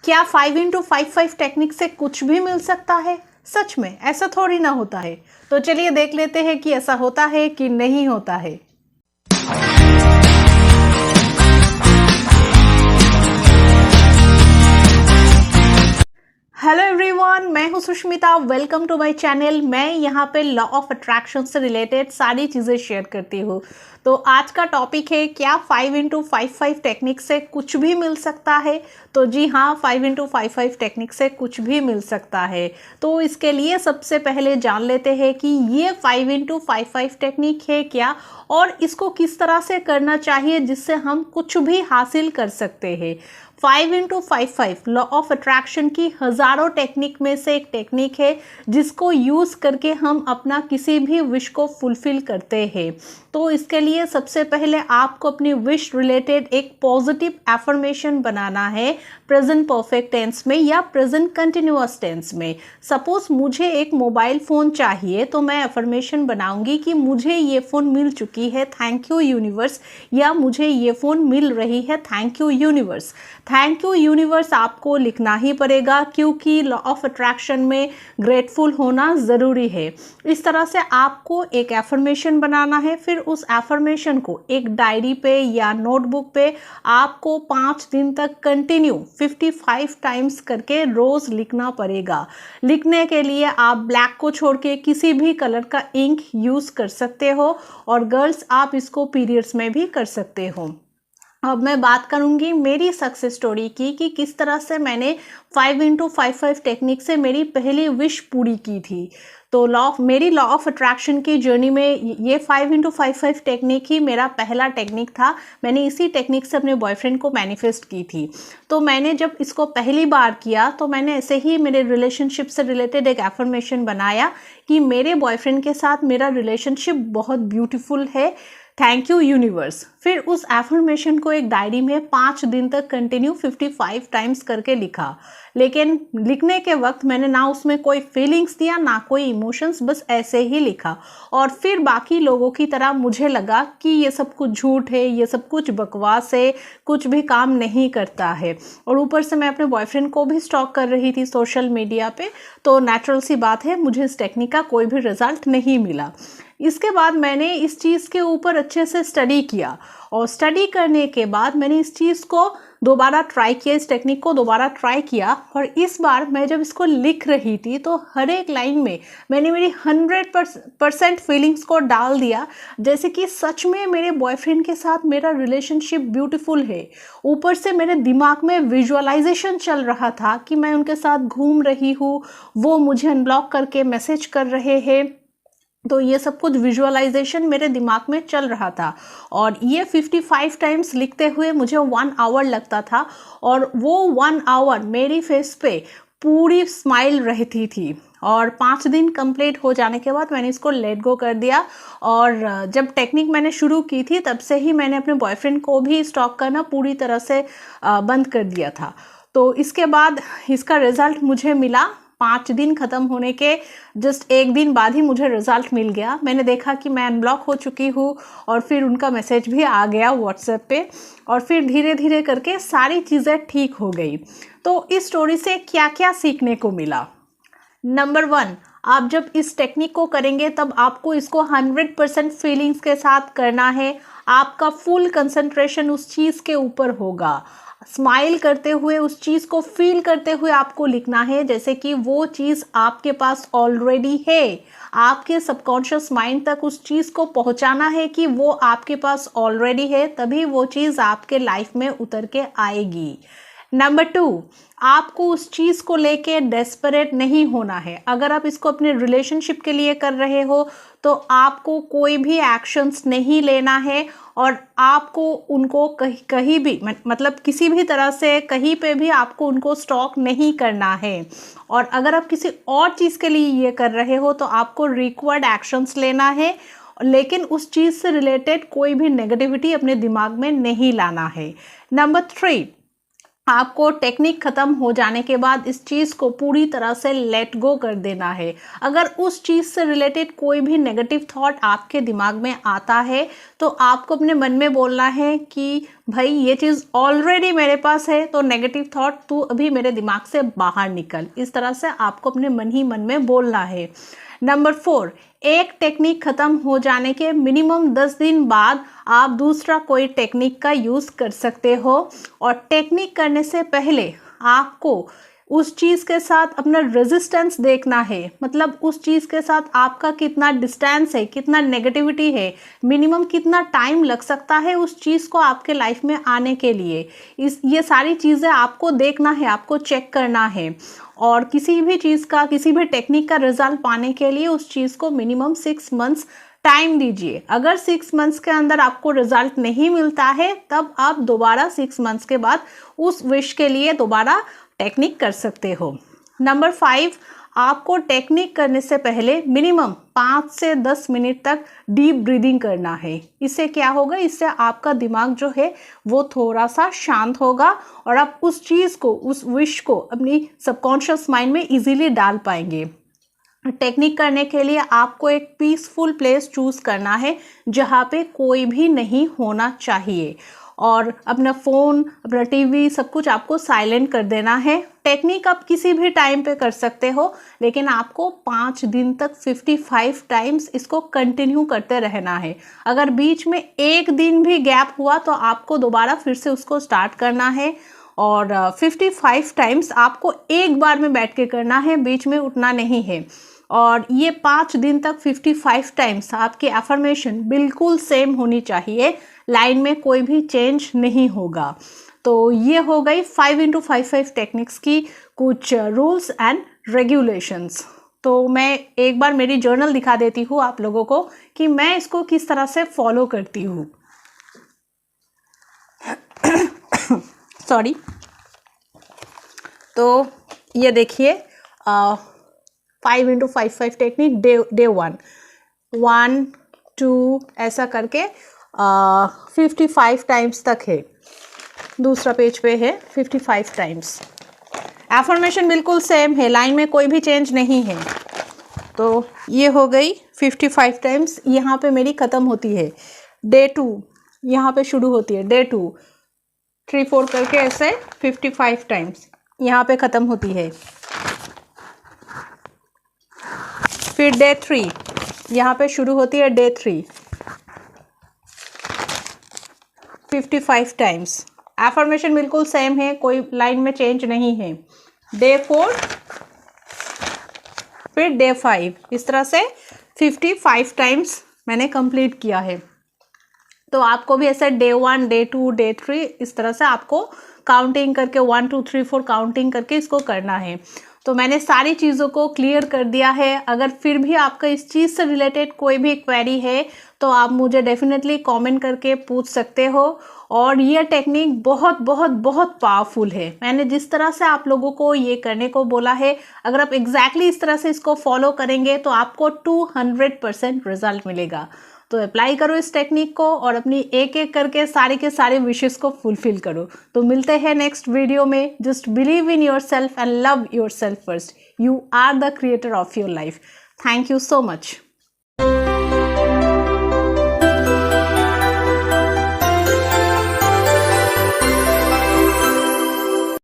क्या 5x5 technique से कुछ भी मिल सकता है? सच में ऐसा थोड़ी ना होता है। तो चलिए देख लेते हैं कि ऐसा होता है कि नहीं होता है। हेलो एवरीवन, मैं हूं Sushmita. Welcome to my channel. मैं यहां पे लॉ ऑफ अट्रैक्शन से रिलेटेड सारी चीज़ें शेयर करती हूं। तो आज का टॉपिक है, क्या 5x5 टेक्निक से कुछ भी मिल सकता है? तो जी हाँ, 5x5 टेक्निक से कुछ भी मिल सकता है। तो इसके लिए सबसे पहले जान लेते हैं कि ये 5x5 टेक्निक है क्या, और इसको किस तरह से करना चाहिए जिससे हम कुछ भी हासिल कर सकते हैं। 5x5 लॉ ऑफ अट्रैक्शन की हजारों टेक्निक में से एक टेक्निक है जिसको यूज करके हम अपना किसी भी विश को फुलफिल करते हैं। तो इसके लिए सबसे पहले आपको अपनी विश रिलेटेड एक पॉजिटिव एफर्मेशन बनाना है, प्रेजेंट परफेक्ट टेंस में या प्रेजेंट कंटिन्यूअस टेंस में। सपोज मुझे एक मोबाइल फ़ोन चाहिए, तो मैं एफर्मेशन बनाऊंगी कि मुझे ये फ़ोन मिल चुकी है, थैंक यू यूनिवर्स, या मुझे ये फ़ोन मिल रही है, thank you universe. Thank you universe आपको लिखना ही पड़ेगा, क्योंकि लॉ ऑफ अट्रैक्शन में ग्रेटफुल होना ज़रूरी है। इस तरह से आपको एक एफर्मेशन बनाना है। फिर उस एफर्मेशन को एक डायरी पे या नोटबुक पे आपको 5 दिन तक कंटिन्यू 55 टाइम्स करके रोज़ लिखना पड़ेगा। लिखने के लिए आप ब्लैक को छोड़ के किसी भी कलर का इंक यूज़ कर सकते हो, और गर्ल्स आप इसको पीरियड्स में भी कर सकते हो। अब मैं बात करूंगी मेरी सक्सेस स्टोरी की कि किस तरह से मैंने 5x5 टेक्निक से मेरी पहली विश पूरी की थी। तो मेरी लॉ ऑफ अट्रैक्शन की जर्नी में ये 5x5 टेक्निक ही मेरा पहला टेक्निक था। मैंने इसी टेक्निक से अपने बॉयफ्रेंड को मैनिफेस्ट की थी। तो मैंने जब इसको पहली बार किया तो मैंने ऐसे ही मेरे रिलेशनशिप से रिलेटेड एक एफर्मेशन बनाया कि मेरे बॉयफ्रेंड के साथ मेरा रिलेशनशिप बहुत ब्यूटीफुल है, थैंक यू यूनिवर्स। फिर उस एफर्मेशन को एक डायरी में 5 दिन तक कंटिन्यू 55 टाइम्स करके लिखा। लेकिन लिखने के वक्त मैंने ना उसमें कोई फीलिंग्स दिया, ना कोई इमोशंस, बस ऐसे ही लिखा। और फिर बाकी लोगों की तरह मुझे लगा कि ये सब कुछ झूठ है, ये सब कुछ बकवास है, कुछ भी काम नहीं करता है। और ऊपर से मैं अपने बॉयफ्रेंड को भी स्टॉक कर रही थी सोशल मीडिया पे, तो नेचुरल सी बात है, मुझे इस टेक्निक का कोई भी रिजल्ट नहीं मिला। इसके बाद मैंने इस चीज़ के ऊपर अच्छे से स्टडी किया, और स्टडी करने के बाद मैंने इस चीज़ को दोबारा ट्राई किया, इस टेक्निक को दोबारा ट्राई किया। और इस बार मैं जब इसको लिख रही थी तो हर एक लाइन में मैंने मेरी 100% फीलिंग्स को डाल दिया, जैसे कि सच में मेरे बॉयफ्रेंड के साथ मेरा रिलेशनशिप ब्यूटीफुल है। ऊपर से मेरे दिमाग में विजुअलाइजेशन चल रहा था कि मैं उनके साथ घूम रही हूँ, वो मुझे अनब्लॉक करके मैसेज कर रहे हैं। तो ये सब कुछ विजुअलाइजेशन मेरे दिमाग में चल रहा था, और ये 55 टाइम्स लिखते हुए मुझे 1 आवर लगता था, और वो 1 आवर मेरी फेस पे पूरी स्माइल रहती थी। और 5 दिन कंप्लीट हो जाने के बाद मैंने इसको लेट गो कर दिया। और जब टेक्निक मैंने शुरू की थी तब से ही मैंने अपने बॉयफ्रेंड को भी स्टॉक करना पूरी तरह से बंद कर दिया था। तो इसके बाद इसका रिजल्ट मुझे मिला। 5 दिन ख़त्म होने के जस्ट 1 दिन बाद ही मुझे रिजल्ट मिल गया। मैंने देखा कि मैं अनब्लॉक हो चुकी हूँ, और फिर उनका मैसेज भी आ गया व्हाट्सएप पे, और फिर धीरे धीरे करके सारी चीज़ें ठीक हो गई। तो इस स्टोरी से क्या क्या सीखने को मिला? नंबर 1, आप जब इस टेक्निक को करेंगे तब आपको इसको 100% फीलिंग्स के साथ करना है। आपका फुल कंसंट्रेशन उस चीज़ के ऊपर होगा। स्माइल करते हुए, उस चीज़ को फील करते हुए आपको लिखना है, जैसे कि वो चीज़ आपके पास ऑलरेडी है। आपके सबकॉन्शियस माइंड तक उस चीज़ को पहुंचाना है कि वो आपके पास ऑलरेडी है, तभी वो चीज़ आपके लाइफ में उतर के आएगी। नंबर 2, आपको उस चीज़ को लेके डेस्परेट नहीं होना है। अगर आप इसको अपने रिलेशनशिप के लिए कर रहे हो तो आपको कोई भी एक्शंस नहीं लेना है, और आपको उनको कहीं भी मतलब किसी भी तरह से कहीं पे भी आपको उनको स्टॉक नहीं करना है। और अगर आप किसी और चीज़ के लिए ये कर रहे हो तो आपको रिक्वायर्ड एक्शंस लेना है, लेकिन उस चीज़ से रिलेटेड कोई भी नेगेटिविटी अपने दिमाग में नहीं लाना है। नंबर 3, आपको टेक्निक ख़त्म हो जाने के बाद इस चीज़ को पूरी तरह से लेट गो कर देना है। अगर उस चीज़ से रिलेटेड कोई भी नेगेटिव थॉट आपके दिमाग में आता है तो आपको अपने मन में बोलना है कि भाई ये चीज़ ऑलरेडी मेरे पास है, तो नेगेटिव थॉट तू अभी मेरे दिमाग से बाहर निकल। इस तरह से आपको अपने मन ही मन में बोलना है। नंबर 4, एक टेक्निक ख़त्म हो जाने के मिनिमम 10 दिन बाद आप दूसरा कोई टेक्निक का यूज़ कर सकते हो। और टेक्निक करने से पहले आपको उस चीज़ के साथ अपना रेजिस्टेंस देखना है, मतलब उस चीज़ के साथ आपका कितना डिस्टेंस है, कितना नेगेटिविटी है, मिनिमम कितना टाइम लग सकता है उस चीज़ को आपके लाइफ में आने के लिए। ये सारी चीज़ें आपको देखना है, आपको चेक करना है। और किसी भी चीज़ का, किसी भी टेक्निक का रिजल्ट पाने के लिए उस चीज़ को मिनिमम 6 मंथ्स टाइम दीजिए। अगर 6 मंथ्स के अंदर आपको रिजल्ट नहीं मिलता है तब आप दोबारा 6 मंथ्स के बाद उस विश के लिए दोबारा टेक्निक कर सकते हो। नंबर 5, आपको टेक्निक करने से पहले मिनिमम 5 से 10 मिनट तक डीप ब्रीदिंग करना है। इससे क्या होगा, इससे आपका दिमाग जो है वो थोड़ा सा शांत होगा और आप उस चीज़ को, उस विश को अपनी सबकॉन्शियस माइंड में इजीली डाल पाएंगे। टेक्निक करने के लिए आपको एक पीसफुल प्लेस चूज़ करना है जहाँ पे कोई भी नहीं होना चाहिए, और अपना फ़ोन, अपना टीवी, सब कुछ आपको साइलेंट कर देना है। टेक्निक आप किसी भी टाइम पे कर सकते हो, लेकिन आपको 5 दिन तक 55 टाइम्स इसको कंटिन्यू करते रहना है। अगर बीच में एक दिन भी गैप हुआ तो आपको दोबारा फिर से उसको स्टार्ट करना है। और 55 टाइम्स आपको एक बार में बैठ के करना है, बीच में उठना नहीं है। और ये 5 दिन तक 55 टाइम्स आपकी एफर्मेशन बिल्कुल सेम होनी चाहिए, लाइन में कोई भी चेंज नहीं होगा। तो ये हो गई 5x55 टेक्निक्स की कुछ रूल्स एंड रेगुलेशंस। तो मैं एक बार मेरी जर्नल दिखा देती हूँ आप लोगों को कि मैं इसको किस तरह से फॉलो करती हूँ। सॉरी। तो ये देखिए 5x55 टेक्निक डे 1 2 ऐसा करके 55 टाइम्स तक है। दूसरा पेज पे है 55 टाइम्स। एफर्मेशन बिल्कुल सेम है, लाइन में कोई भी चेंज नहीं है। तो ये हो गई 55 टाइम्स, यहाँ पे मेरी ख़त्म होती है। डे 2 यहाँ पे शुरू होती है, डे 2 3 4 करके ऐसे 55 टाइम्स यहाँ पे ख़त्म होती है। फिर डे 3 यहाँ पे शुरू होती है, डे 3 55 टाइम्स। एफर्मेशन बिल्कुल सेम है, कोई लाइन में चेंज नहीं है। डे 4 फिर डे 5, इस तरह से 55 टाइम्स मैंने कंप्लीट किया है। तो आपको भी ऐसे डे 1 डे 2 डे 3 इस तरह से आपको काउंटिंग करके 1 2 3 4 काउंटिंग करके इसको करना है। तो मैंने सारी चीज़ों को क्लियर कर दिया है। अगर फिर भी आपका इस चीज़ से रिलेटेड कोई भी क्वेरी है तो आप मुझे डेफिनेटली कमेंट करके पूछ सकते हो। और ये टेक्निक बहुत बहुत बहुत पावरफुल है। मैंने जिस तरह से आप लोगों को ये करने को बोला है, अगर आप एग्जैक्टली इस तरह से इसको फॉलो करेंगे तो आपको 200% रिजल्ट मिलेगा। तो अप्लाई करो इस टेक्निक को और अपनी एक एक करके सारे के सारे विशेस को फुलफिल करो। तो मिलते हैं नेक्स्ट वीडियो में। Just believe in yourself and love yourself first. You are the creator of your life. Thank you so much.